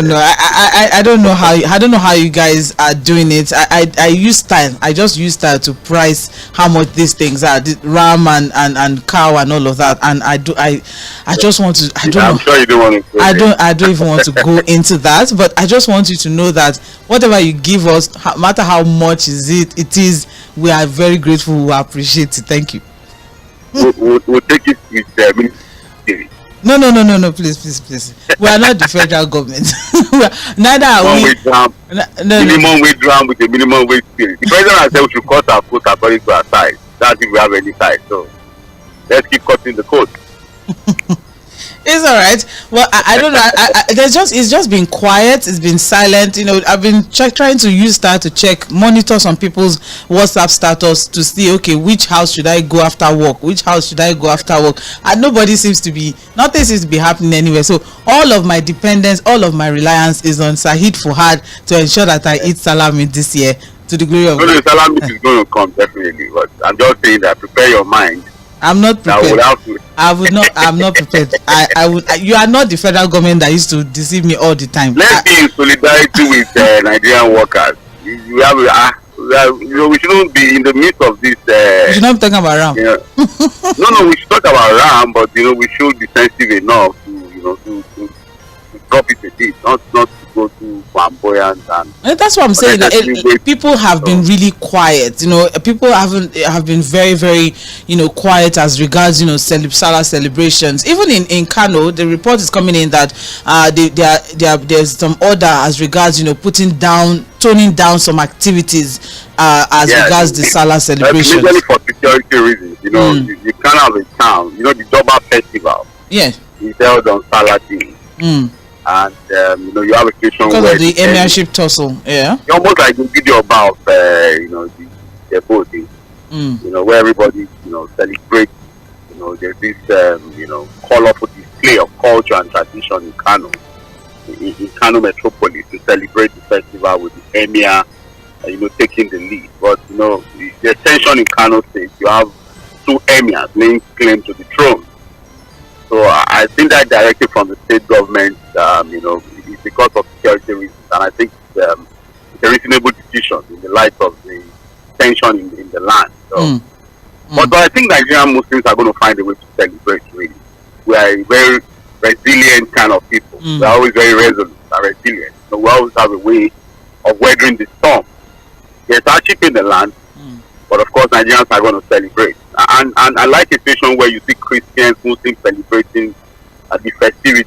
no. I don't know how you guys are doing it. I use style. I just use style to price how much these things are, the ram and cow and all of that. And I just want to. I don't I'm know. sure you don't want to. I don't even want to go into that. But I just want you to know that whatever you give us, no matter how much it is, we are very grateful. We appreciate it. Thank you. We'll take it with ministry. No, please. We are not the federal government. Neither are we. Minimum wage round with a minimum wage spirit. The president has said we should cut our quote according to our size. That's if we have any size. So let's keep cutting the quote. It's all right. Well, I don't know. It's just been quiet. It's been silent. I've been trying to use that to check, monitor some people's WhatsApp status to see, okay, which house should I go after work? Which house should I go after work? And nothing seems to be happening anywhere. So all of my dependence, all of my reliance is on Saheed Fuhad to ensure that I eat salami this year to the glory of God. The salami is going to come definitely, but I'm just saying that prepare your mind. I'm not prepared. I'm not prepared. I would. You are not the federal government that used to deceive me all the time. Let's be in solidarity with Nigerian workers. We shouldn't be in the midst of this. We should not be talking about RAM. No, we should talk about RAM, but we should be sensitive enough to drop it a bit, not to go too flamboyant. And that's what I'm saying. People have been really quiet. People have been very, very, quiet as regards, Salah celebrations. Even in Kano, the report is coming in that there's some order as regards, toning down some activities as regards the Salah celebrations. Mainly for security reasons. You can't have a town. The Doba festival. Yeah. It's held on Salah Day. And you have a situation because where of the emirship tussle, yeah. It's almost like the video about the boat, where everybody celebrates. There's this colorful display of culture and tradition in Kano, in Kano metropolis, to celebrate the festival with the emir, taking the lead. But the tension in Kano State, you have two emirs laying claim to the throne. So I think that directive from the state government, is because of security reasons, and I think it's a reasonable decision in the light of the tension in the land. So, but I think Nigerian Muslims are going to find a way to celebrate. Really, we are a very resilient kind of people. We are always very resolute and resilient. So we always have a way of weathering the storm. There's hardship in the land, but of course Nigerians are going to celebrate. And I like a situation where you see Christians, Muslims celebrating the festivity,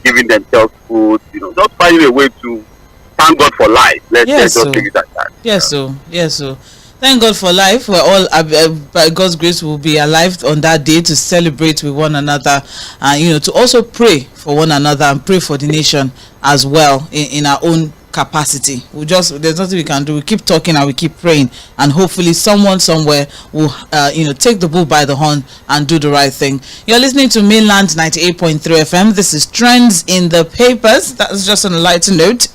giving themselves food, just finding a way to thank God for life. Let's just take it at that. Yes, so thank God for life. We're all, by God's grace, will be alive on that day to celebrate with one another, and to also pray for one another and pray for the nation as well in our own capacity. There's nothing we can do. We keep talking and we keep praying, and hopefully someone somewhere will take the bull by the horn and do the right thing. You're listening to Mainland 98.3 FM. This is Trends in the Papers. That's just on a lighter note.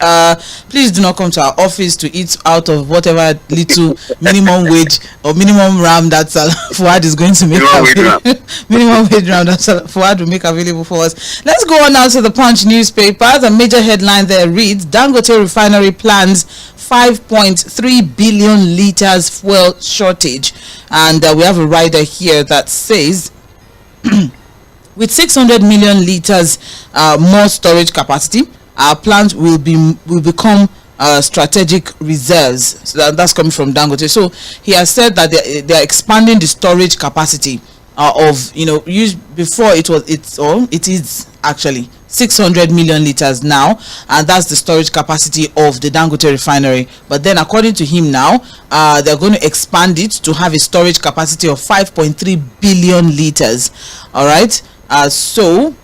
Please do not come to our office to eat out of whatever little minimum wage or minimum RAM that Fuad is going to make available. Minimum wage RAM that Fuad will make available for us. Let's go on now to the Punch newspaper. The major headline there reads: Dangote refinery plans 5.3 billion liters fuel shortage. And we have a rider here that says with 600 million liters more storage capacity, our plant will become strategic reserves. So that's coming from Dangote. So he has said that they are expanding the storage capacity of before it is actually 600 million liters now, and that's the storage capacity of the Dangote refinery. But then according to him now, they're going to expand it to have a storage capacity of 5.3 billion liters. All right. So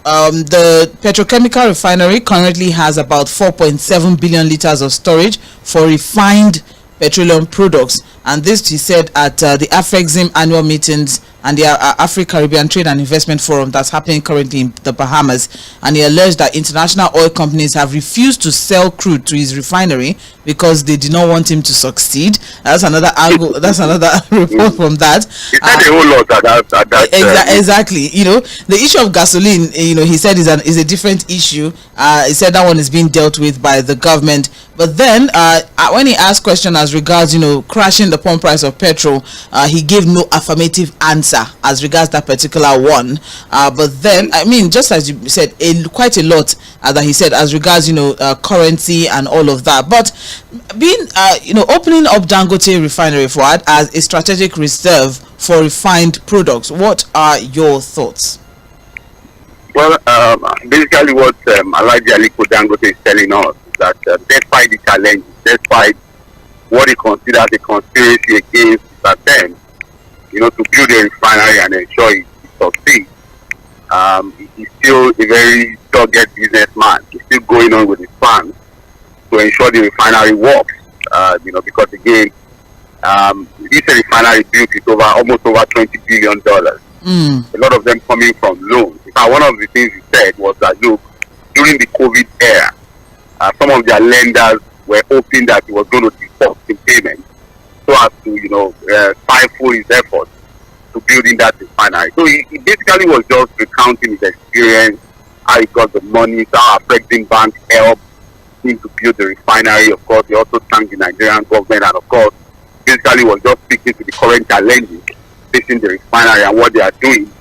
the petrochemical refinery currently has about 4.7 billion liters of storage for refined petroleum products. And this, he said, at the AFEXIM annual meetings and the Africa-Caribbean Trade and Investment Forum that's happening currently in the Bahamas. And he alleged that international oil companies have refused to sell crude to his refinery because they did not want him to succeed. That's another angle. That's another report from that. He said a whole lot at that exactly. You know, the issue of gasoline, you know, he said is a different issue. He said that one is being dealt with by the government. But then when he asked question as regards, you know, crashing the pump price of petrol, he gave no affirmative answer as regards that particular one. But then, I mean, just as you said, quite a lot that he said as regards, you know, currency and all of that. But being, you know, opening up Dangote refinery for as a strategic reserve for refined products, what are your thoughts? Well, basically what Alhaji Aliko Dangote is telling us is that despite the challenges, despite what he considers a conspiracy against his attempt, you know, to build a refinery and ensure it succeeds, he's still a very dogged businessman. He's still going on with his plans to ensure the refinery works. You know, because again, this refinery built with almost over $20 billion. A lot of them coming from loans. In fact, one of the things he said was that, look, during the COVID era, some of their lenders were hoping that he was going to default in payment so as to, you know, stifle his efforts to building that refinery. So he basically was just recounting his experience, how he got the money, how affecting banks helped him to build the refinery. Of course, he also thanked the Nigerian government, and of course, basically was just speaking to the current challenges facing the refinery and what they are doing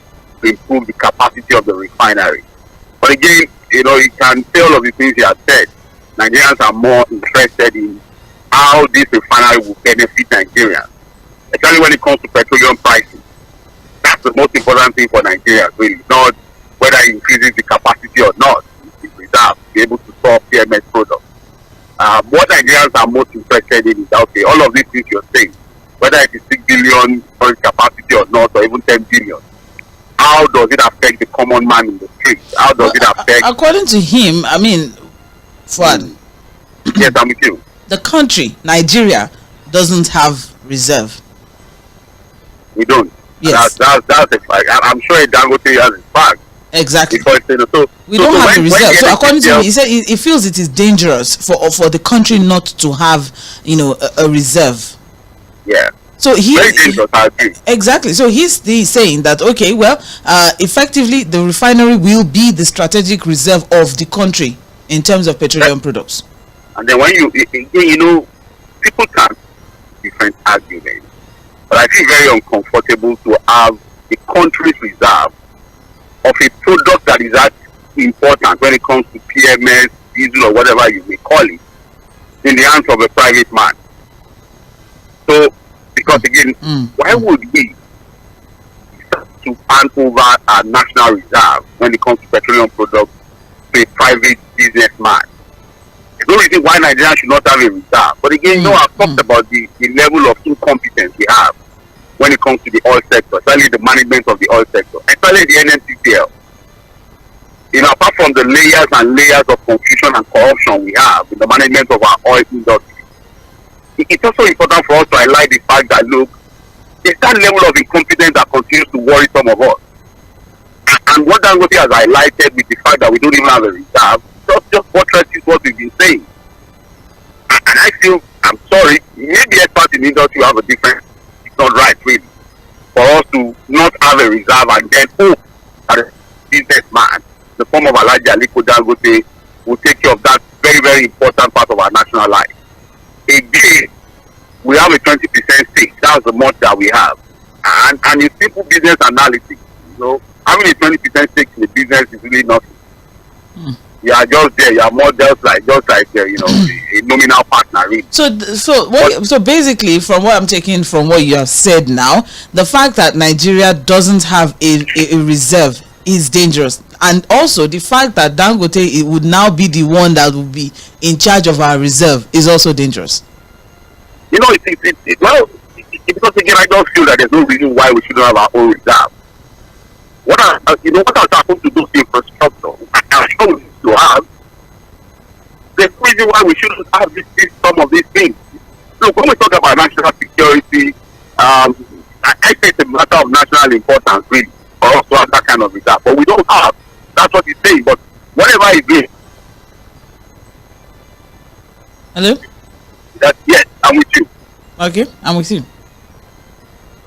to improve the capacity of the refinery. But again, you know, you can say all of the things he has said. Nigerians are more interested in how this refinery will benefit Nigerians, especially when it comes to petroleum prices. That's the most important thing for Nigerians, really, not whether it increases the capacity or not. It's reserved to be able to solve PMS products. What Nigerians are most interested in is, okay, all of these things you're saying, whether it is 6 billion storage capacity or not, or even 10 billion, how does it affect the common man in the street? How does it affect... According to him, I mean, Fuad, yes, I'm with you. The country, Nigeria, doesn't have reserve. We don't. Yes. That's a fact. I'm sure Dangote has a fact. Exactly. Because, you know, we don't have the reserve. So according to him, he said he feels it is dangerous for the country not to have, you know, a reserve. Yeah. So very dangerous, I agree. Exactly. So he's saying that, okay, well, effectively the refinery will be the strategic reserve of the country in terms of petroleum products. And then when you know, people can different arguments, but I feel very uncomfortable to have the country's reserve of a product that is that important when it comes to PMS, diesel, or whatever you may call it, in the hands of a private man. So, because again, why would we start to hand over our national reserve when it comes to petroleum products to a private businessman? There's no reason why Nigeria should not have a reserve. But again, you know, I've talked about the level of incompetence we have when it comes to the oil sector, especially the management of the oil sector, especially the NNPCL. You know, apart from the layers and layers of confusion and corruption we have in the management of our oil industry, it's also important for us to highlight the fact that, look, there's that level of incompetence that continues to worry some of us. And what Dangote has highlighted with the fact that we don't even have a reserve, just buttresses what we've been saying. And I feel, I'm sorry, maybe experts in the industry have a different, it's not right really, for us to not have a reserve and then hope that a businessman, the form of Alhaji Aliko Dangote, will take care of that very, very important part of our national life. Again, we have a 20% stake. That's the much that we have. And in simple business analysis, you know, having a 20% stake in the business is really nothing. You are just there. You are more just like you know, a nominal partner. Really. So basically, from what I'm taking from what you have said now, the fact that Nigeria doesn't have a reserve is dangerous, and also the fact that Dangote would now be the one that will be in charge of our reserve is also dangerous. You know, because again, I don't feel that there's no reason why we shouldn't have our own reserve. What has happened to those infrastructure? I'm sure we need to have. There's no reason why we shouldn't have some of these things. look, when we talk about national security, I think it's a matter of national importance, really, for us to have that kind of reserve. But we don't have. That's what he's saying. But whatever he did. Hello? Yes, I'm with you. Okay, I'm with you.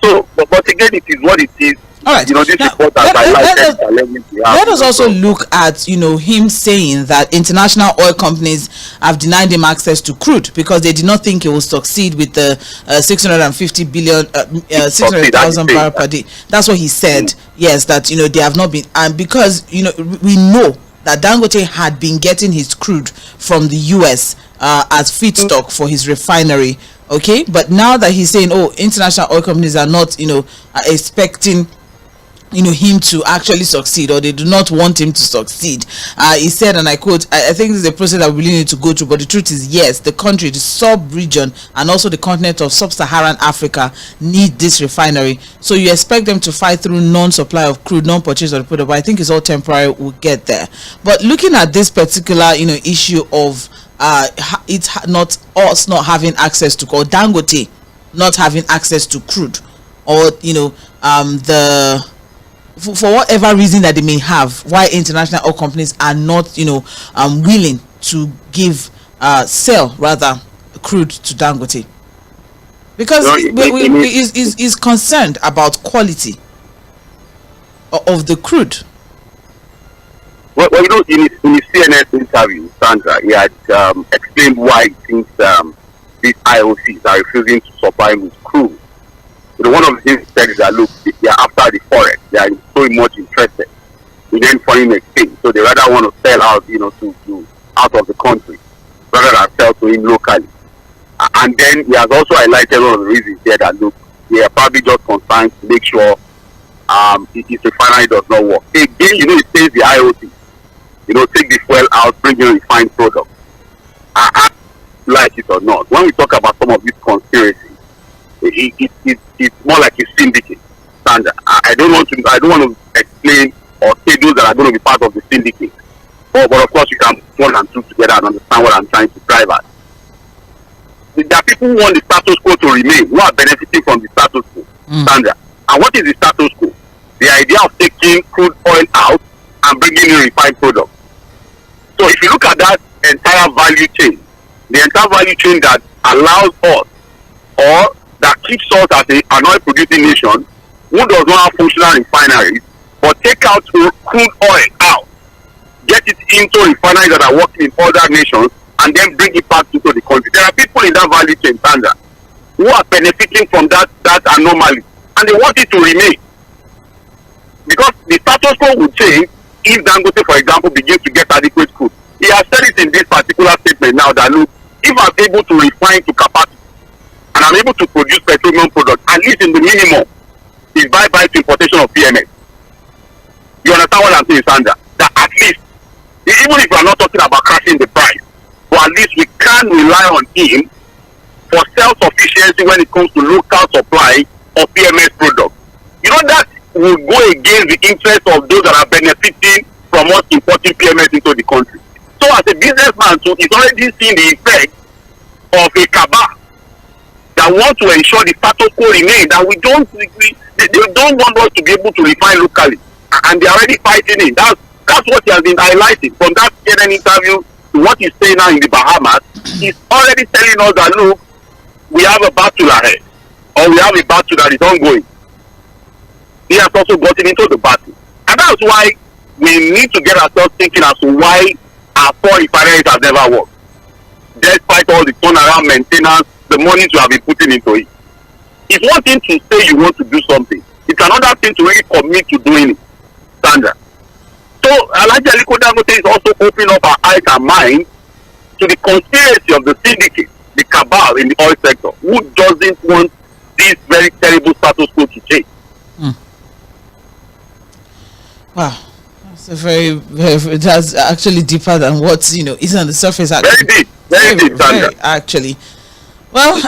So, but again, it is what it is. All right. You know, this now, report let us also look at, you know, him saying that international oil companies have denied him access to crude because they did not think he will succeed with the 600,000 barrel per day. That's what he said. Yes, that, you know, they have not been, and because, you know, we know that Dangote had been getting his crude from the US as feedstock for his refinery. Okay, but now that he's saying, oh, international oil companies are not, you know, expecting, you know, him to actually succeed, or they do not want him to succeed. He said, and I quote, I think this is a process that we really need to go through, but the truth is, yes, the country, the sub-region, and also the continent of sub-Saharan Africa need this refinery. So you expect them to fight through non-supply of crude, non-purchase of the product, but I think it's all temporary. We'll get there. But looking at this particular, you know, issue of it's not us not having access to, or Dangote not having access to crude, or, you know, for whatever reason that they may have, why international oil companies are not, you know, willing to sell rather crude to Dangote, because is concerned about quality of the crude. Well, you know, in his CNN interview, Sandra, he had explained why he thinks these IOCs are refusing to supply him with crude. You know, one of the things he said is that, look, they are after the forest. They are so much interested in then foreign exchange. So they rather want to sell out, you know, to out of the country rather than sell to him locally. And then he has also highlighted one of the reasons here that, look, they are probably just concerned to make sure his refinery does not work. Again, you know, it says the IOC, you know, take the fuel out, bring in refined product. I like it or not, when we talk about some of these conspiracies, it's more like a syndicate. Standard. I don't want to explain or say those that are going to be part of the syndicate. But of course, you can put one and two together and understand what I'm trying to drive at. There are people who want the status quo to remain, who are benefiting from the status quo. Standard. And what is the status quo? The idea of taking crude oil out and bringing in refined products. So if you look at that entire value chain, the entire value chain that allows us, or that keeps us as an oil producing nation who does not have functional refineries, but take out crude oil out, get it into refineries that are working in other nations, and then bring it back into the country. There are people in that value chain, Sandra, who are benefiting from that anomaly, and they want it to remain. Because the status quo will change if Dangote, for example, begins to get adequate crude. He has said it in this particular statement now that, look, if I'm able to refine to capacity and I'm able to produce petroleum products, at least in the minimum, is bye-bye to importation of PMS. You understand what I'm saying, Sandra? That at least, even if we are not talking about crashing the price, but at least we can rely on him for self-sufficiency when it comes to local supply of PMS products. You know, that will go against the interest of those that are benefiting from us importing PMS into the country. So as a businessman too, he's already seen the effect of a cabal that want to ensure the status quo remain, that they don't want us to be able to refine locally, and they're already fighting it. That's what he has been highlighting from that CNN interview to what he's saying now in the Bahamas. He's already telling us that, look, we have a battle ahead, or we have a battle that is ongoing. He has also gotten into the battle, and that's why we need to get ourselves thinking as to why our four refineries have never worked, despite all the turnaround maintenance, the money you have been putting into it. It's one thing to say you want to do something. It's another thing to really commit to doing it. Sandra. So Alhaji Aliko Dangote is also opening up our eyes and minds to the conspiracy of the syndicate, the cabal in the oil sector, who doesn't want this very terrible status quo to change. Wow. That's a very, that's actually deeper than what, you know, is on the surface. Very deep, very, actually. Well,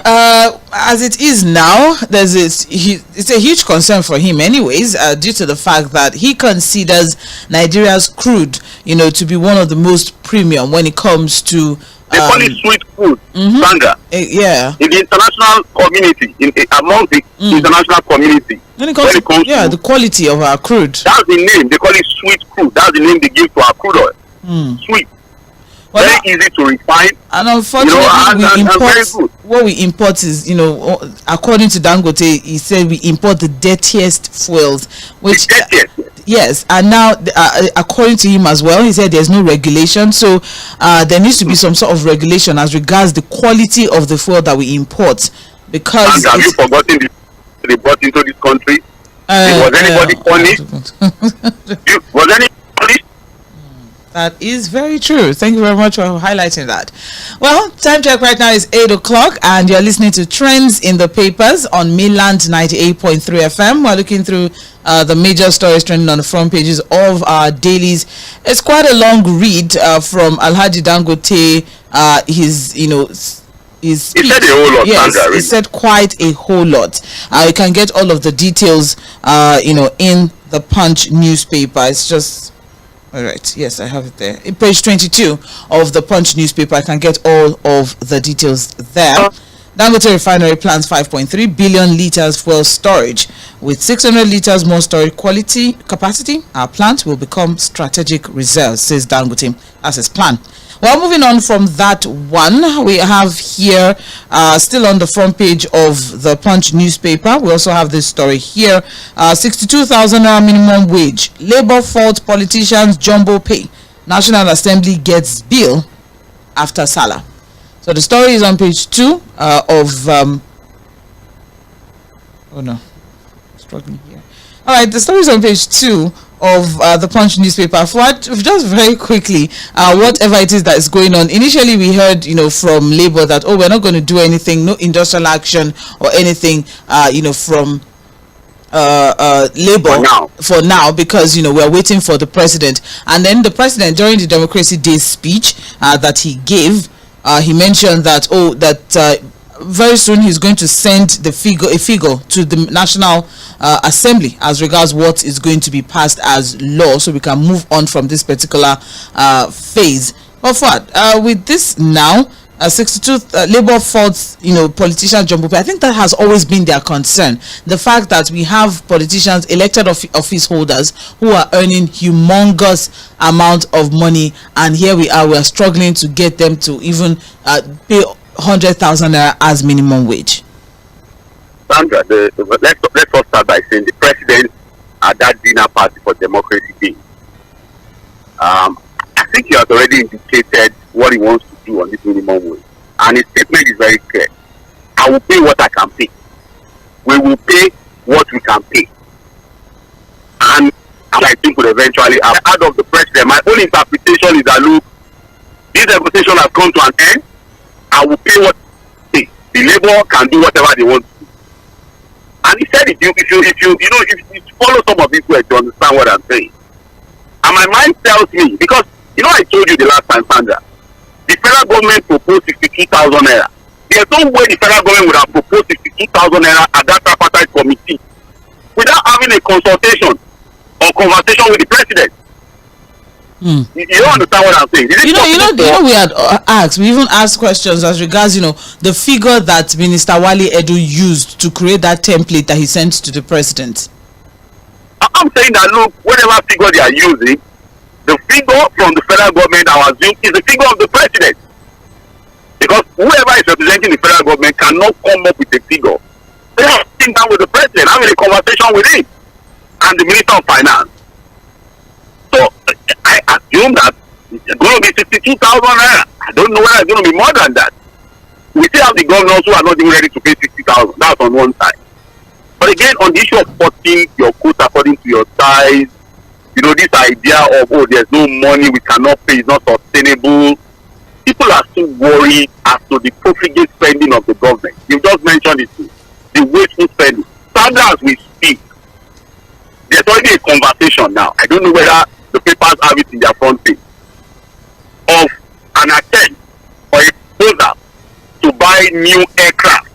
as it is now, it's a huge concern for him anyways, due to the fact that he considers Nigeria's crude, you know, to be one of the most premium when it comes to... They call it sweet crude. Sandra. Yeah. In the international community, among the international community, when it comes to the quality of our crude. That's the name. They call it sweet crude. That's the name they give to our crude oil. Sweet. Well, very easy to refine. And unfortunately, what we import is, according to Dangote, he said we import the dirtiest fuels, which yes, and now according to him as well, he said there's no regulation, so there needs to be some sort of regulation as regards the quality of the fuel that we import. Because and have you forgotten they brought into this country? Was anybody punished? Was any punished? That is very true. Thank you very much for highlighting that. Well, time check right now is 8 o'clock and you're listening to Trends in the Papers on Mainland 98.3 FM. We're looking through the major stories trending on the front pages of our dailies. It's quite a long read from Alhaji Dangote. His speech. He said a whole lot. Yes, Sandra, really. He said quite a whole lot. You can get all of the details, in the Punch newspaper. It's just... All right. Yes, I have it there. In page 22 of the Punch newspaper, I can get all of the details there. Dangote Refinery plans 5.3 billion liters fuel storage. With 600 liters more storage capacity, our plant will become strategic reserve, says Dangote. That's his plan. Well, moving on from that one, we have here, still on the front page of the Punch newspaper, we also have this story here. 62,000 naira minimum wage. Labour fault politicians jumbo pay. National Assembly gets bill after Salah. So the story is on page 2 of... oh no, struggling here. All right, the story is on page 2 of the Punch newspaper. For just very quickly, whatever it is that is going on. Initially, we heard, from Labour that, we're not going to do anything, no industrial action or anything, from Labour for now, because we're waiting for the president. And then the president, during the Democracy Day speech that he gave, he mentioned that very soon he's going to send a figure to the National Assembly as regards what is going to be passed as law, so we can move on from this particular phase. But with this now, 62 Labour faults, politician jumbo pay. I think that has always been their concern. The fact that we have politicians, elected office holders, who are earning humongous amount of money, and here we are struggling to get them to even pay 100,000 naira as minimum wage. Sandra, let's all start by saying the president at that dinner party for Democracy Day. I think he has already indicated what he wants to do on this minimum wage, and his statement is very clear. I will pay what I can pay. We will pay what we can pay, and I think will eventually out of the president. My own interpretation is that, look, this negotiation has come to an end. I will pay what I pay. The Labour can do whatever they want to do. And he said, if you follow some of these words, you understand what I'm saying. And my mind tells me, because I told you the last time, Sandra, the federal government proposed 62,000 naira. There's no way the federal government would have proposed 62,000 naira at that tripartite committee without having a consultation or conversation with the president. You don't understand what I'm saying. We had asked, we even asked questions as regards, the figure that Minister Wale Edu used to create that template that he sent to the president. I'm saying that, look, whatever figure they are using, the figure from the federal government, I assume, is the figure of the president. Because whoever is representing the federal government cannot come up with a figure. They are sitting down with the president, having a conversation with him and the Minister of Finance. So I assume that it's going to be 62,000 naira. I don't know whether it's going to be more than that. We still have the governors who are not even ready to pay 60,000. That's on one side. But again, on the issue of putting your quote according to your size, this idea of, there's no money, we cannot pay, it's not sustainable. People are still worried as to the profligate spending of the government. You just mentioned it too. The wasteful spending. Sandra, as we speak, there's already a conversation now. I don't know whether the papers have it in their front page of an attempt or a proposal to buy new aircraft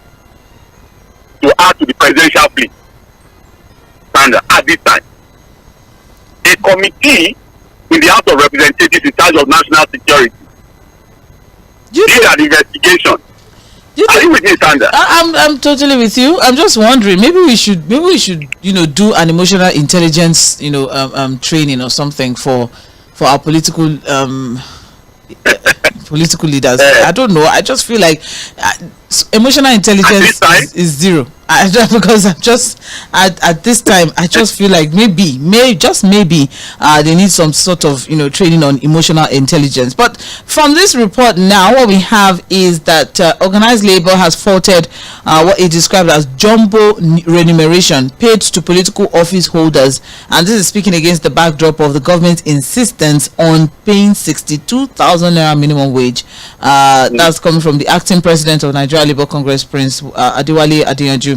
to add to the presidential fleet. Sandra, at this time, a committee in the House of Representatives in charge of national security did an investigation Are you with me, Sandra? I'm totally with you. I'm just wondering, maybe we should do an emotional intelligence training or something for our political leaders. I don't know. I just feel like emotional intelligence is zero. Because at this time I just feel like maybe they need some sort of training on emotional intelligence. But from this report now, what we have is that organized labor has faulted what it described as jumbo remuneration paid to political office holders, and this is speaking against the backdrop of the government's insistence on paying 62,000 naira minimum wage. That's coming from the acting president of Nigeria Labour Congress, Prince Adewale Adeyanju,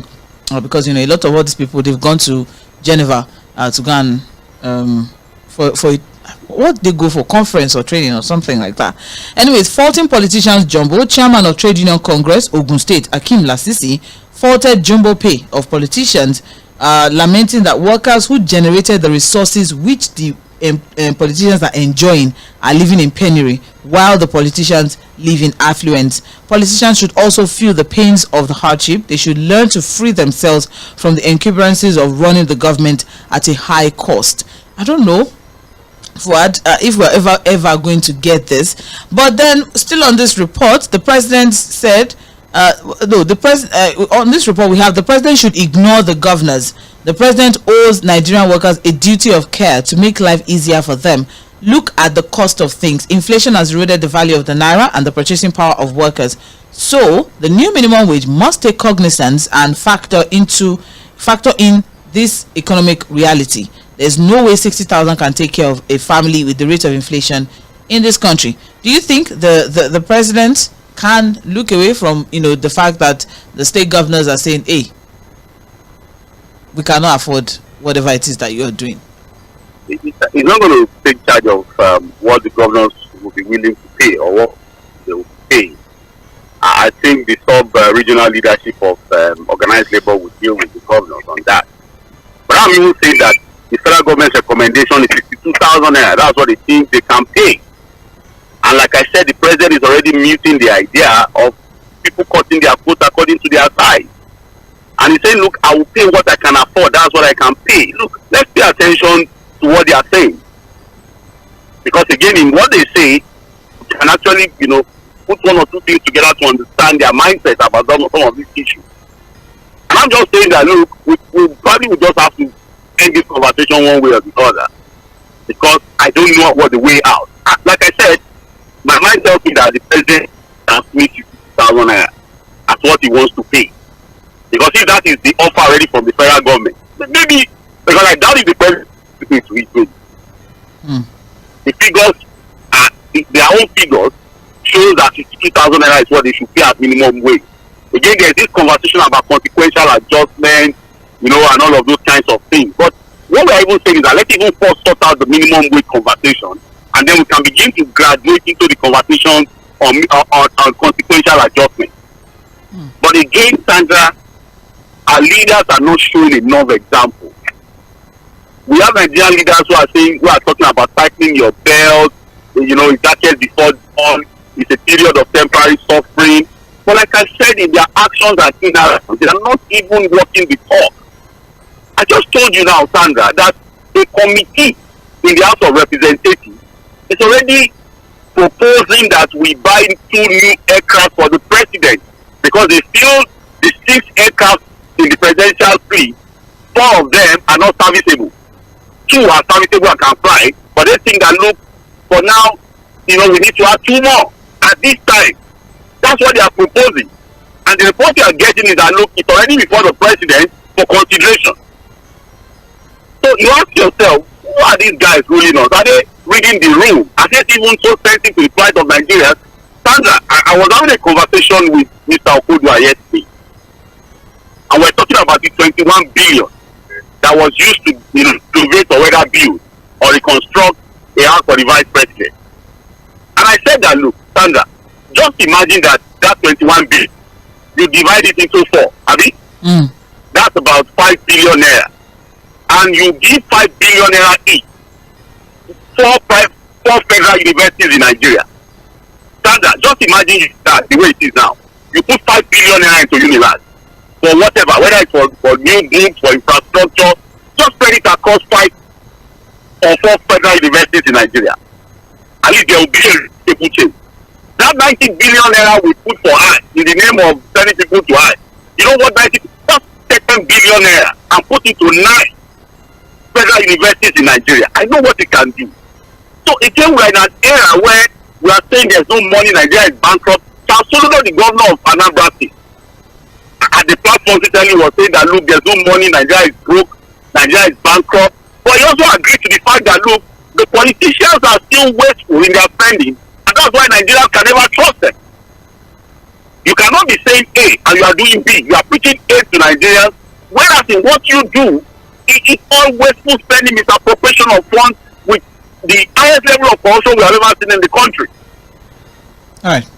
because a lot of all these people, they've gone to Geneva to go and for what they go for, conference or training or something like that. Anyways, faulting politicians jumbo, chairman of Trade Union Congress Ogun State Akeem Lasisi faulted jumbo pay of politicians, lamenting that workers who generated the resources which the politicians are enjoying are living in penury, while the politicians live in affluence. Politicians should also feel the pains of the hardship. They should learn to free themselves from the encumbrances of running the government at a high cost. I don't know if we're ever going to get this. But then, still on this report, the president said, on this report we have, the president should ignore the governors. The president owes Nigerian workers a duty of care to make life easier for them. Look at the cost of things. Inflation has eroded the value of the naira and the purchasing power of workers. So the new minimum wage must take cognizance and factor in this economic reality. There's no way 60,000 can take care of a family with the rate of inflation in this country. Do you think the president can look away from the fact that the state governors are saying, hey, we cannot afford whatever it is that you're doing? He's not going to take charge of what the governors will be willing to pay or what they will pay. I think the sub-regional leadership of organized labor will deal with the governors on that. But I'm even saying that the federal government's recommendation is 62,000 naira. That's what they think they can pay. And like I said, the president is already muting the idea of people cutting their quota according to their size. And he's saying, look, I will pay what I can afford. That's what I can pay. Look, let's pay attention to what they are saying. Because again, in what they say, you can actually, put one or two things together to understand their mindset about some of these issues. And I'm just saying that, look, we probably will just have to end this conversation one way or the other. Because I don't know what the way out. Like I said, my mind tells me that the president has made 60,000 naira as what he wants to pay. Because if that is the offer already from the federal government, maybe, because I doubt if the president is to his way. The figures, their own figures, shows that 62,000 naira is what they should pay as minimum wage. Again, there's this conversation about consequential adjustment, and all of those kinds of things. But what we're even saying is that let's even first sort out the minimum wage conversation, and then we can begin to graduate into the conversation on consequential adjustment. But again, Sandra, our leaders are not showing enough examples. We have Nigerian leaders who are talking about tightening your belt, it's darkest before dawn, it's a period of temporary suffering. But like I said, in their actions and inactions, they are not even walking the talk. I just told you now, Sandra, that a committee in the House of Representatives is already proposing that we buy 2 new aircraft for the president, because they feel the 6 aircraft in the presidential fleet, 4 of them are not serviceable. 2 are serviceable and can fly, but they think that, look, for now, we need to have 2 more at this time. That's what they are proposing. And the report you are getting is that, look, it's already before the president for consideration. So you ask yourself, who are these guys ruling us? Are they reading the room? Are they even so sensitive to the plight of Nigeria? Sandra, I was having a conversation with Mr. Okodua yesterday, and we're talking about the 21 billion that was used to renovate or whether build or reconstruct a house for the vice president. And I said that, look, Sandra, just imagine that 21 billion, you divide it into 4, Abi? That's about 5 billion naira. And you give 5 billion naira each, 4 federal universities in Nigeria. Sandra, just imagine that the way it is now. you put 5 billion naira into Unilag for whatever, whether it's for new goods, for infrastructure, just spread it across 5 or 4 federal universities in Nigeria. At least there will be a stable change. That 90 billion naira we put for eye in the name of sending people to eye. You know what, just 10 billion naira and put it to 9 federal universities in Nigeria. I know what it can do. So again, we're in an era where we are saying there's no money, Nigeria is bankrupt. Soludo, the governor of Anambra State, at the platform recently was saying that look, there's no money, Nigeria is broke, Nigeria is bankrupt. But he also agreed to the fact that look, the politicians are still wasteful in their spending, and that's why Nigeria can never trust them. You cannot be saying A and you are doing B. You are preaching A to Nigerians, whereas in what you do, it is all wasteful spending, misappropriation of funds with the highest level of corruption we have ever seen in the country. All right.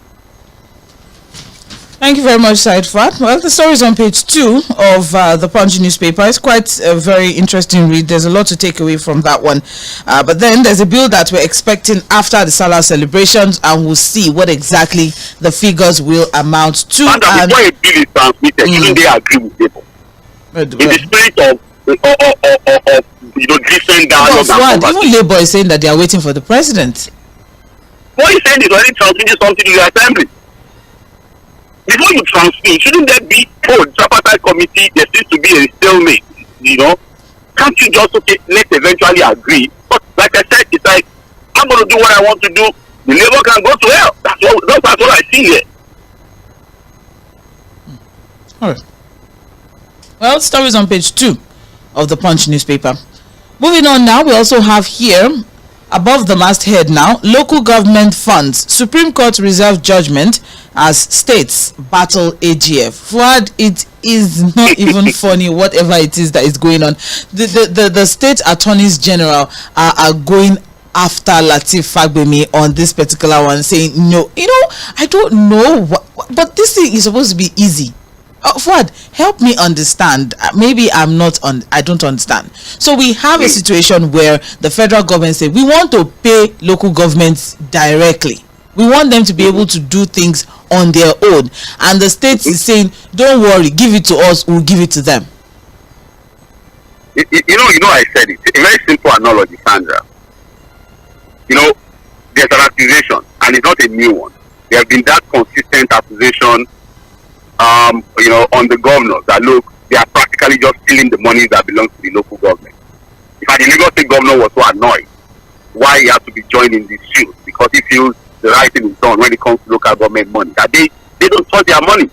Thank you very much, Said Fat. Well, the story is on page 2 of the Punch newspaper. It's quite a very interesting read. There's a lot to take away from that one. But then there's a bill that we're expecting after the Salah celebrations, and we'll see what exactly the figures will amount to. And before a bill is transmitted, shouldn't they agree with people? In the spirit of different dialogue. Even Labour is saying that they are waiting for the president. What he's saying is already transmitting something to the assembly. Before you transmit, shouldn't there be tripartite committee? There seems to be a stalemate, you know. Can't you just let's eventually agree? But like I said, it's like I'm going to do what I want to do. The Labour can go to hell. That's what I see here. All right. Well, stories on page 2 of the Punch newspaper. Moving on now, we also have here, above the masthead now, local government funds. Supreme Court reserved judgment as states battle AGF. Fuad, it is not even funny, whatever it is that is going on. The state attorneys general are going after Lateef Fagbemi on this particular one, saying, no, you know, I don't know, but this thing is supposed to be easy. Fuad, help me understand. Maybe I don't understand. So we have a situation where the federal government say we want to pay local governments directly. We want them to be able to do things on their own. And the state is saying, don't worry, give it to us, we'll give it to them. You know, I said it. A very simple analogy, Sandra. You know, there's an accusation, and it's not a new one. There have been that consistent accusation on the governors that look, they are practically just stealing the money that belongs to the local government. In fact, the Lagos State governor was so annoyed why he had to be joined in this suit, because he feels the right thing is done when it comes to local government money, that they don't touch their money.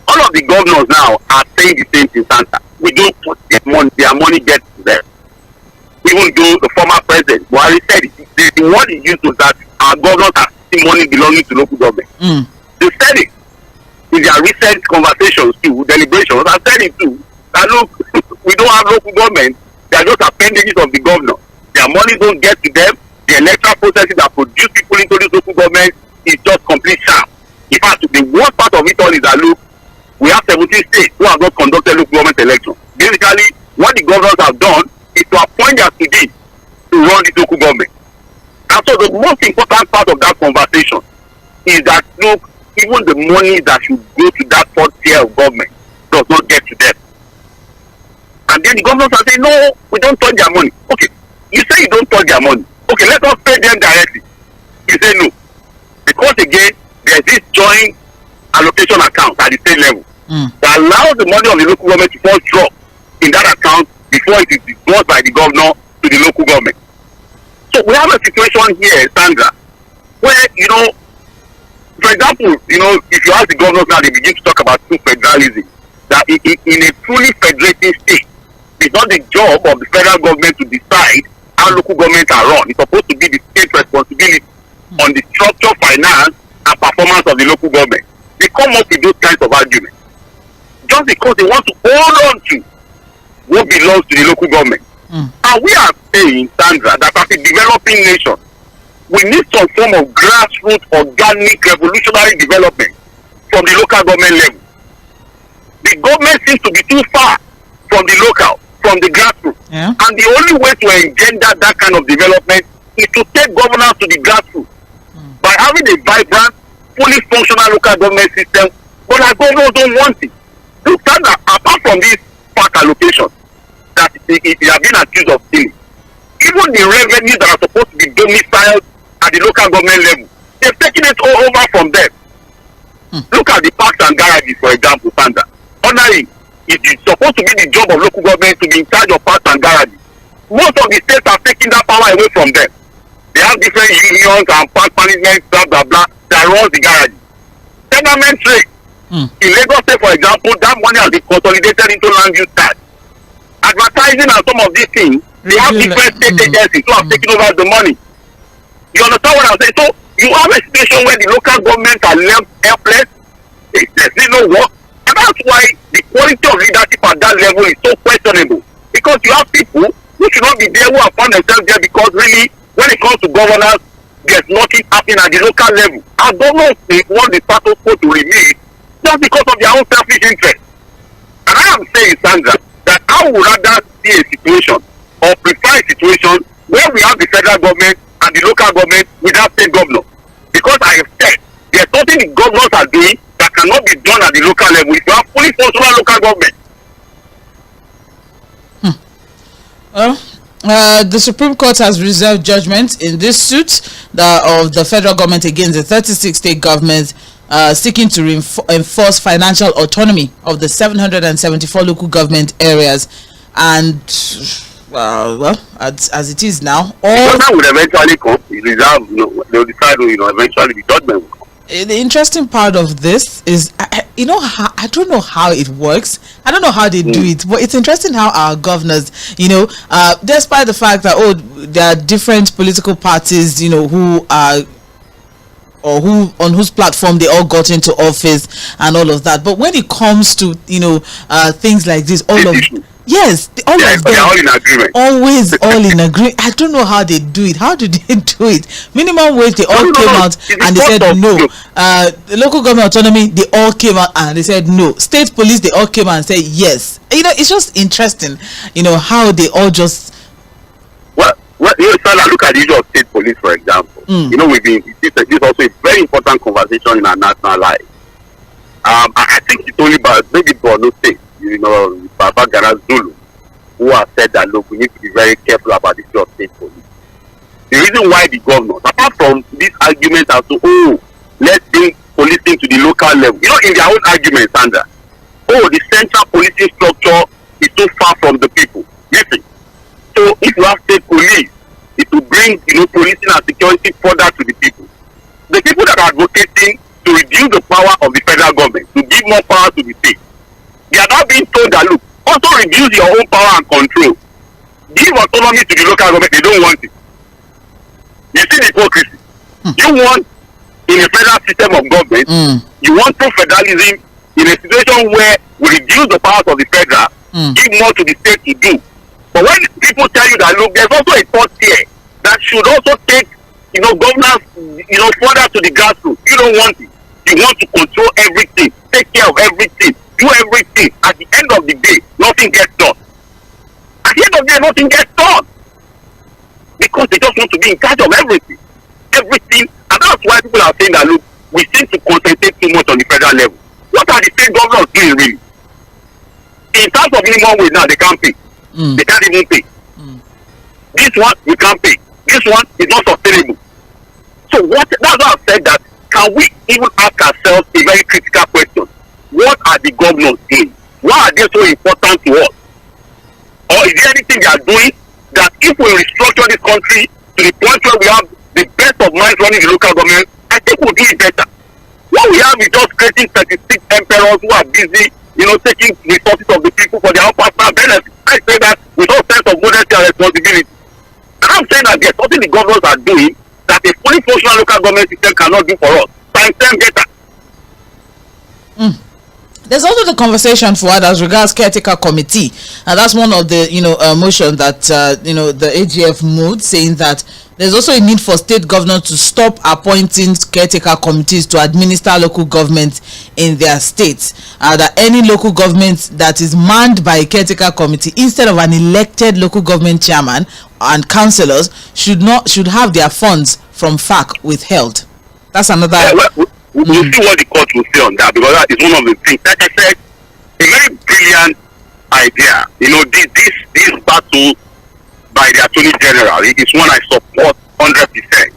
All of the governors now are saying the same thing, Santa. We don't touch their money gets to them. Even though the former president, Buhari, said it, the word he used was that our governors are stealing money belonging to local government. They said it. In their recent conversations too, deliberations, I said it too, that look, we don't have local government, they are just appendages of the governor. Their money don't get to them, the electoral processes that produce people into this local government is just complete sham. In fact, the worst part of it all is that look, we have 17 states who have not conducted local government elections. Basically, what the governors have done is to appoint their students to run this local government. And so the most important part of that conversation is that look, even the money that should go to that fourth tier of government does not get to them. And then the governors are saying, no, we don't touch their money. Okay, you say you don't touch their money. Okay, let us pay them directly. You say no. Because again, there's this joint allocation account at the state level that allows the money of the local government to first drop in that account before it is disbursed by the governor to the local government. So we have a situation here, Sandra, where, you know, for example, you know, if you ask the governors now, they begin to talk about true federalism. That in a truly federating state, it's not the job of the federal government to decide how local governments are run. It's supposed to be the state responsibility on the structure, finance, and performance of the local government. They come up with those kinds of arguments just because they want to hold on to what belongs to the local government. And we are saying, Sandra, that as a developing nation, we need some form of grassroots, organic, revolutionary development from the local government level. The government seems to be too far from the local, from the grassroots. Yeah. And the only way to engender that kind of development is to take governance to the grassroots by having a vibrant, fully functional local government system, but our governors don't want it. Look, that apart from this park allocation that they have been accused of stealing, even the revenues that are supposed to be domiciled at the local government level, they've taken it all over from them. Look at the parks and garages, for example, Sandra. Ordinarily, it is supposed to be the job of local government to be in charge of parks and garages. Most of the states are taking that power away from them. They have different unions and park management, blah, blah, blah, that runs the garages. Tenement trade. In Lagos State, for example, that money has been consolidated into land use tax. Advertising and some of these things, they have different state agencies who have taken over the money. You understand what I'm saying? So you have a situation where the local government are left helpless. There's no work. And that's why the quality of leadership at that level is so questionable. Because you have people who should not be there who have found themselves there because really, when it comes to governance, there's nothing happening at the local level. Our governors want the status quo to remain just because of their own selfish interest. And I am saying, Sandra, that I would rather see a situation or prefer a situation where we have the federal government and the local government without state governor. Because I have said there's something the governors are doing that cannot be done at the local level if you have fully functional local government. The Supreme Court has reserved judgment in this suit of the federal government against the 36 state governments seeking to enforce financial autonomy of the 774 local government areas. And as it is now, all that would eventually come. They'll decide, eventually the judgment will come. The interesting part of this is, I don't know how it works. I don't know how they do it, but it's interesting how our governors, despite the fact that there are different political parties, who are or on whose platform they all got into office and all of that. But when it comes to things like this, all of them, all in agreement. Always all in agreement. I don't know how they do it. How do they do it? Minimum wage, they all came out and they said no. The local government autonomy, they all came out and they said no. State police, they all came out and said yes. It's just interesting, how they all just. Well, look at the issue of state police, for example. This is also a very important conversation in our national life. I think it's only about maybe Borno State. Baba Gana Zulu, who has said that look, we need to be very careful about the issue of state police. The reason why the governors, apart from this argument as to let's bring policing to the local level, in their own argument, Sandra, the central policing structure is too far from the people. Listen, so if you have state police, it will bring policing and security further to the people. The people that are advocating to reduce the power of the federal government, to give more power to the state, they are now being told that look, also reduce your own power and control. Give autonomy to the local government. They don't want it. You see the hypocrisy. You want in a federal system of government, you want true federalism in a situation where we reduce the powers of the federal, give more to the state to do. But when people tell you that look, there's also a third tier that should also take governance further to the grassroots. You don't want it. You want to control everything, take care of everything, do everything. At the end of the day, nothing gets done. At the end of the day, nothing gets done. Because they just want to be in charge of everything. Everything. And that's why people are saying that, look, we seem to concentrate too much on the federal level. What are the state governors doing really? In terms of minimum wage now, they can't pay. They can't even pay. This one, we can't pay. This one is not sustainable. So that's why I've said that, can we even ask ourselves a very critical question? What are the governors doing? Why are they so important to us? Or is there anything they are doing that if we restructure this country to the point where we have the best of minds running the local government, I think we'll do it better. What we have is just creating 36 emperors who are busy, taking resources of the people for their own personal benefit. I say that with all sense of modesty and responsibility. And I'm saying that there's something the governors are doing that a fully functional local government system cannot do for us. Times 10 better. There's also the conversation for as regards caretaker committee, and that's one of the motion that the AGF moved, saying that there's also a need for state governors to stop appointing caretaker committees to administer local government in their states. That any local government that is manned by a caretaker committee instead of an elected local government chairman and councillors should have their funds from FAC withheld. That's another. We'll see what the court will say on that, because that is one of the things. Like I said, a very brilliant idea. This battle by the Attorney General is one I support 100%.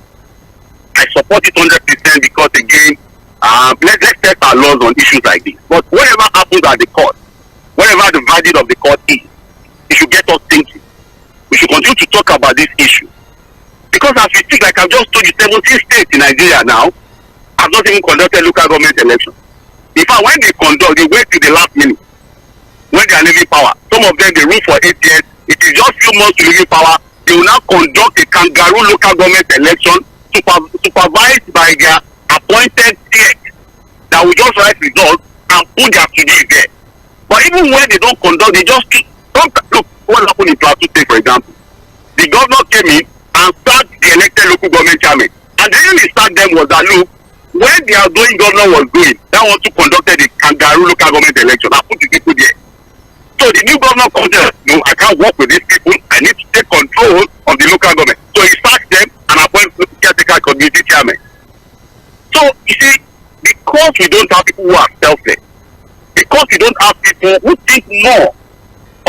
I support it 100% because, again, let's set our laws on issues like this. But whatever happens at the court, whatever the verdict of the court is, it should get us thinking. We should continue to talk about this issue. Because as we speak, like I've just told you, 17 states in Nigeria now have not even conducted local government elections. In fact, when they conduct, they wait till the last minute. When they are leaving power, some of them, they rule for 8 years. It is just few months to leaving power. They will now conduct a kangaroo local government election supervised by their appointed state that will just write results and put their today there. But even when they don't conduct, they just look what happened in Plateau State, for example. The governor came in and sacked the elected local government chairman. And the reason he sacked them was that, look, when the outgoing governor was going, that one to conducted the kangaroo local government election. I put the people there. So the new governor comes there, no, I can't work with these people. I need to take control of the local government. So he sacked them and appointed caretaker community chairman. So you see, because we don't have people who are selfless, because we don't have people who think more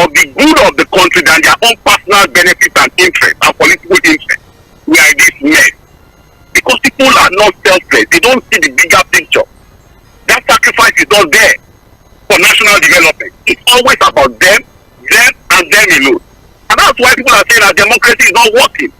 of the good of the country than their own personal benefits and interests and political interests, we are in this mess. Because people are not selfless, they don't see the bigger picture. That sacrifice is not there for national development. It's always about them, and them alone. And that's why people are saying that democracy is not working.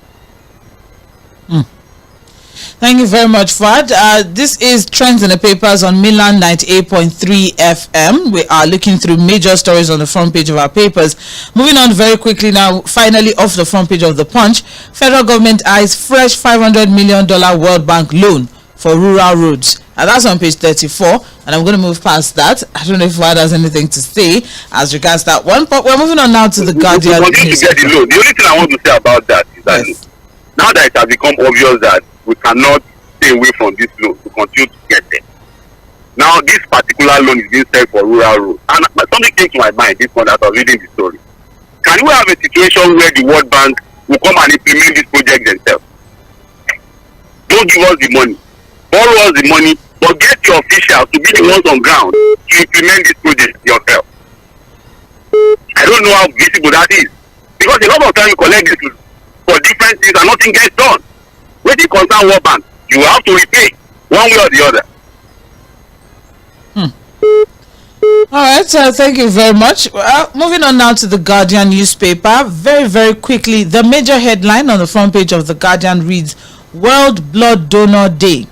Thank you very much, Fad. This is Trends in the Papers on Milan 98.3 FM. We are looking through major stories on the front page of our papers. Moving on very quickly now, finally off the front page of the Punch, federal government eyes fresh $500 million World Bank loan for rural roads. And that's on page 34, and I'm going to move past that. I don't know if Fad has anything to say as regards that one, but we're moving on now to the Guardian. We continue to get the loan. The only thing I want to say about that is that now that it has become obvious that we cannot stay away from this loan to continue to get them. Now, this particular loan is being set for rural roads. And something came to my mind this one as I was reading the story. Can we have a situation where the World Bank will come and implement this project themselves? Don't give us the money. Borrow us the money, but get your officials to be the ones on ground to implement this project yourself. I don't know how visible that is. Because a lot of times you collect this for different things and nothing gets done. When it concerns World Bank, you have to repay one way or the other. All right, so thank you very much. Moving on now to the Guardian newspaper. Very, very quickly, the major headline on the front page of the Guardian reads, World Blood Donor Day.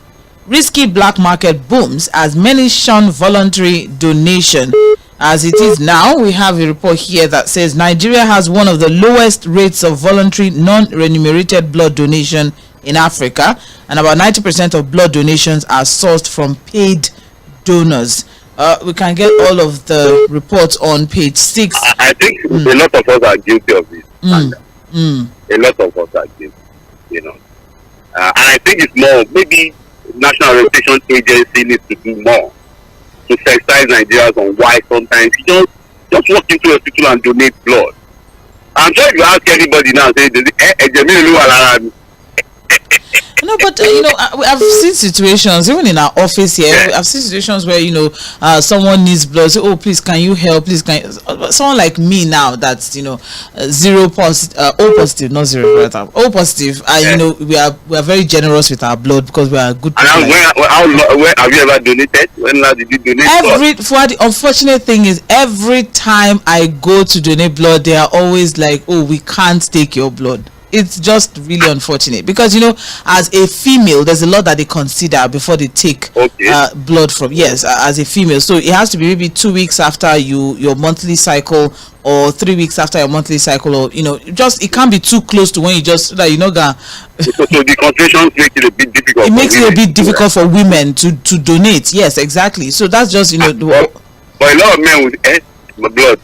Risky black market booms as many shun voluntary donation. As it is now, we have a report here that says Nigeria has one of the lowest rates of voluntary non-remunerated blood donation in Africa, and about 90% of blood donations are sourced from paid donors. We can get all of the reports on page 6. I think a lot of us are guilty of this. A lot of us are guilty, and I think it's more, maybe National Orientation Agency needs to do more to sensitize Nigerians on why sometimes you just walk into a hospital and donate blood. I'm sure if you ask anybody now, say, no, but I've seen situations even in our office here. I've seen situations where someone needs blood. Say, oh, please, can you help? Please, can you? Someone like me now that's O positive, not zero, right? O positive. We are very generous with our blood because we are good people. And where have you ever donated? When last did you donate? For the unfortunate thing is, every time I go to donate blood, they are always like, oh, we can't take your blood. It's just really unfortunate because as a female there's a lot that they consider before they take blood from as a female. So it has to be maybe 2 weeks after your monthly cycle or 3 weeks after your monthly cycle, or just it can't be too close to when you just so the consultation makes it a bit difficult. It makes it a bit difficult for women to donate. Yes, exactly. So that's just but a lot of men with blood.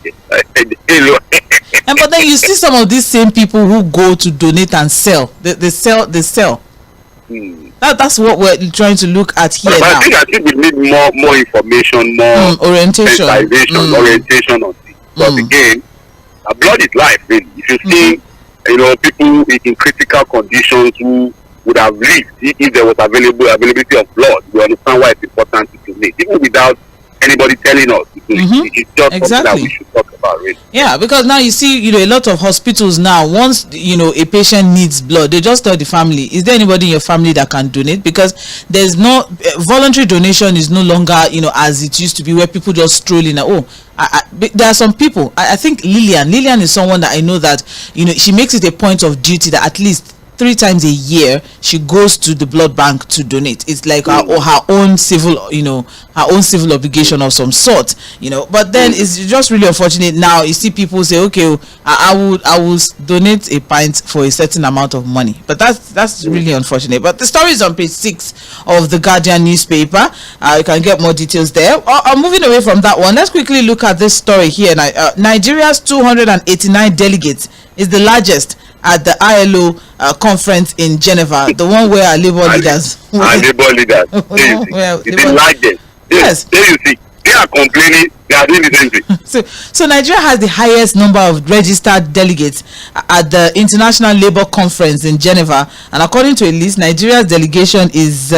And but then you see some of these same people who go to donate and sell. They sell. That's what we're trying to look at here now. I think we need more information, more orientation on this. But again, blood is life, really. If you see, people in critical conditions who would have lived if there was availability of blood. We understand why it's important to donate, even without anybody telling us. It's just something that we should talk about, really. Yeah, because now you see, a lot of hospitals now, once a patient needs blood, they just tell the family, is there anybody in your family that can donate? Because there's no voluntary donation is no longer as it used to be, where people just stroll in. There are some people. I think Lillian is someone that I know that she makes it a point of duty that at least 3 times a year she goes to the blood bank to donate. It's like her own civil obligation of some sort, but then it's just really unfortunate. Now you see people say, okay, I will donate a pint for a certain amount of money, but that's really unfortunate. But the story is on page 6 of the Guardian newspaper. You can get more details there. Moving away from that one, let's quickly look at this story here. Nigeria's 289 delegates is the largest at the ILO conference in Geneva, the one where our labor leaders. The largest. Yes. There you see, they are complaining. They are doing the same thing. So Nigeria has the highest number of registered delegates at the International Labour Conference in Geneva, and according to a list, Nigeria's delegation is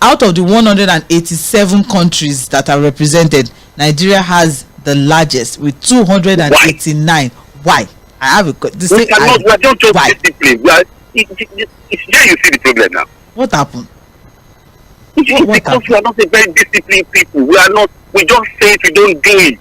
out of the 187 countries that are represented. Nigeria has the largest with 289. Why? I have a we are just disciplined. Here you see the problem now. What happened? Because we are not a very disciplined people. We just say it, we don't do it.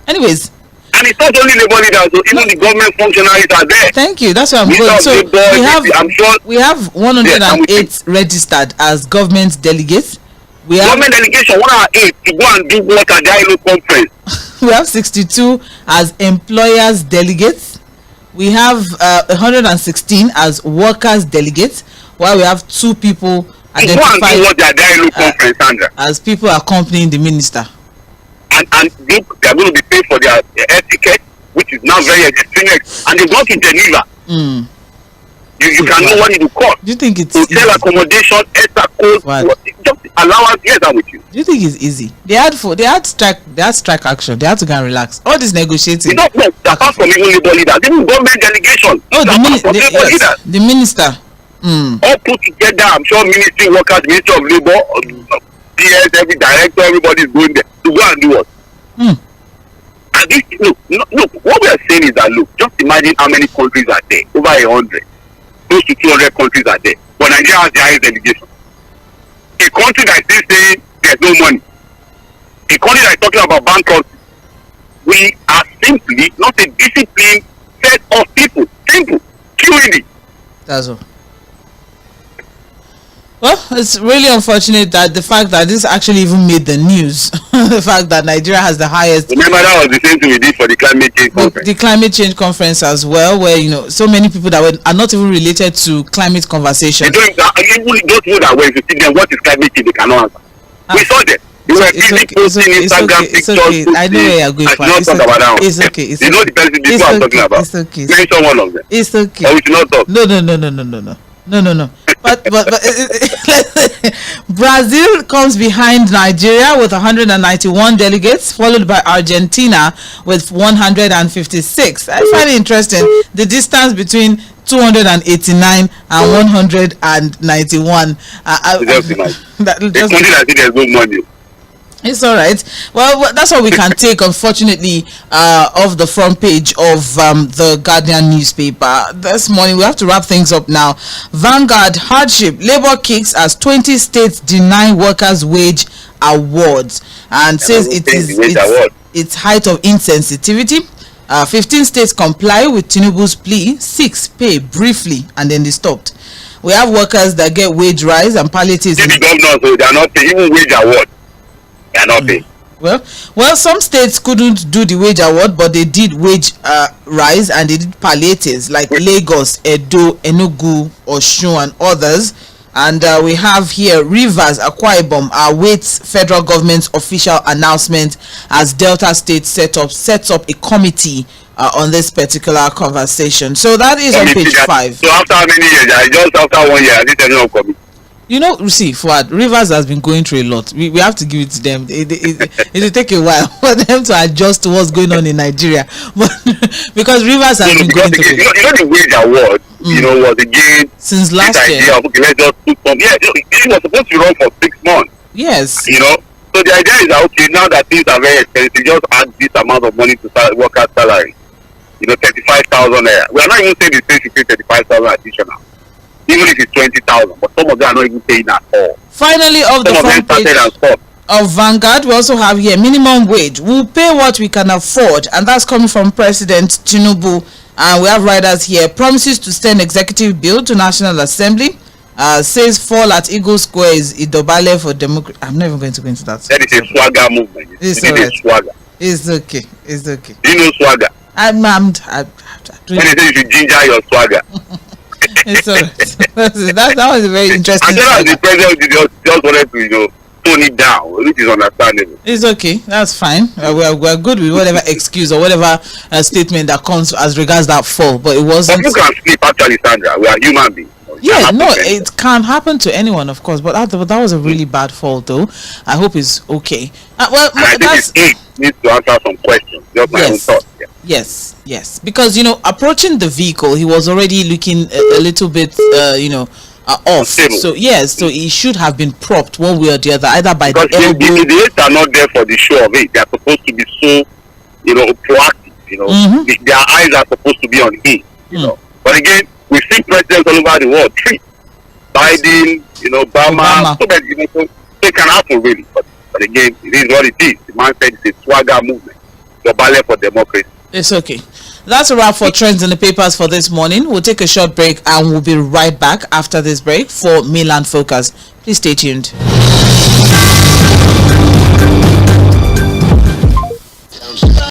Anyways. And it's not only labor leaders, so even the government functionaries are there. Thank you. That's where I'm going. So we have 108 registered as government delegates. Government delegation 108 to go and do work at the ILO conference. We have 62 as employers delegates. We have 116 as workers delegates, while we have 2 people identified as people accompanying the minister. And they are going to be paid for their air ticket, which is now very extreme. And they go to Geneva. You can know what it will cost. Do you think it's hotel accommodation, extra cost, just allowance? Yes, I'm with you. Do you think it's easy? They had strike action. They had to go and relax. All this negotiating. You don't know. Apart from even labor leaders, even government delegation. The minister. All put together. I'm sure ministry workers, Ministry of Labor, PS, every director, everybody is going there to go and do what? And this, look. What we are saying is that just imagine how many countries are there. Over 100. Close to 200 countries are there, but Nigeria has the highest delegation. A country that is still saying there's no money, a country that is talking about bankruptcy. We are simply not a disciplined set of people. Simple, QED. That's all. Well, it's really unfortunate that the fact that this actually even made the news, the fact that Nigeria has the highest. Remember, that was the same thing we did for the climate change conference. The climate change conference as well, where so many people that are not even related to climate conversation. Even those people that were interested in what is climate change, they cannot answer. We saw them. You were busy posting Instagram pictures. I know where you're going for. It's okay. You know the person people are talking about. It's okay. Mention one of them. It's okay. Or we should not talk. No. But Brazil comes behind Nigeria with 191 delegates, followed by Argentina with 156. I find it interesting the distance between 289 and 191. There's no money. It's all right. Well, that's what we can take, unfortunately, off the front page of the Guardian newspaper this morning. We have to wrap things up now. Vanguard: hardship, labor kicks as 20 states deny workers' wage awards, and says it's height of insensitivity. 15 states comply with Tinubu's plea. 6 pay briefly, and then they stopped. We have workers that get wage rise and palliatives. The governors, they are not paying even wage award. They are not paying. Well, some states couldn't do the wage award, but they did wage rise and they did palliatives like Lagos, Edo, Enugu, Osun, and others. And we have here Rivers, Akwa Ibom awaits federal government's official announcement as Delta State sets up a committee on this particular conversation. So that is on page 5. So after how many years? Just after 1 year, I didn't know committee. You know, see, Fuad, Rivers has been going through a lot. We have to give it to them. It will take a while for them to adjust to what's going on in Nigeria. But because Rivers has been going through it. You know, the wage award, you know, was again since last year. Of, okay, let's just put some. Yeah, it was supposed to run for 6 months. Yes. You know, so the idea is that, okay, now that things are very expensive, just add this amount of money to workers' salary. You know, 35,000 naira. We are not even saying the state should pay 35,000 additional. Even if it's 20,000, but some of them are not even paying at all. Finally, of the front page of Vanguard, we also have here minimum wage. We'll pay what we can afford, and that's coming from President Tinubu. And we have riders here. Promises to send executive bill to National Assembly. Says fall at Eagle Square is idobale for democracy. I'm not even going to go into that. That is a swagger movement. It's a swagger. It's okay. It's okay. Do you know swagger? I'm when they say you should ginger your swagger. It's all right. that was a very interesting. And then the president just wanted to, you know, tone it down, which is understandable. It's okay. That's fine. We're good with whatever excuse or whatever statement that comes as regards that fall. But it wasn't. But you can sleep, actually, Sandra. We are human beings. Yeah, no, it can happen to anyone, of course. But that was a really bad fall, though. I hope it's okay. Well, I think it needs to answer some questions. Just my own thoughts. Yeah. Yes. Because, you know, approaching the vehicle, he was already looking a little bit, you know, off. Stable. So yes, so he should have been propped one way or the other, either by because the elbow. The aides are not there for the show of it. They are supposed to be so, you know, proactive. You know, their eyes are supposed to be on him. You know, but again, we've seen presidents all over the world treat Biden, you know, Obama. So that, you know, so it can happen really. But again, it is what it is. The man said it's a swagger movement. The ballet for democracy. It's okay. That's a wrap for trends in the papers for this morning. We'll take a short break and we'll be right back after this break for Mainland Focus. Please stay tuned.